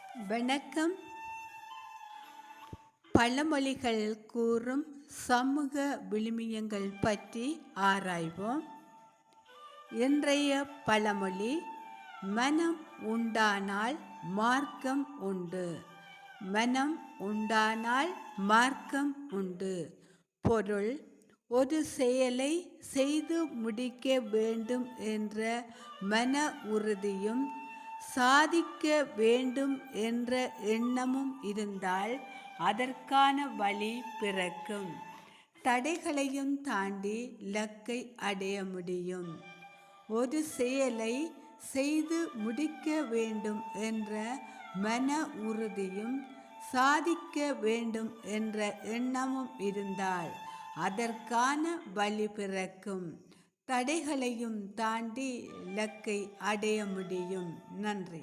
வணக்கம். பழமொழிகள் கூறும் சமூக விழுமியங்கள் பற்றி ஆராய்வோம். இன்றைய பழமொழி, மனம் உண்டானால் மார்க்கம் உண்டு. மனம் உண்டானால் மார்க்கம் உண்டு. பொருள்: ஒரு செயலை செய்து முடிக்க வேண்டும் என்ற மன உறுதியும் சாதிக்க வேண்டும் என்ற எண்ணமும் இருந்தால் அதற்கான வழி பிறக்கும். தடைகளையும் தாண்டி இலக்கை அடைய முடியும். ஒரு செயலை செய்து முடிக்க வேண்டும் என்ற மன உறுதியும் சாதிக்க வேண்டும் என்ற எண்ணமும் இருந்தால் அதற்கான வழி பிறக்கும். தடைகளையும் தாண்டி இலக்கை அடைய முடியும். நன்றி.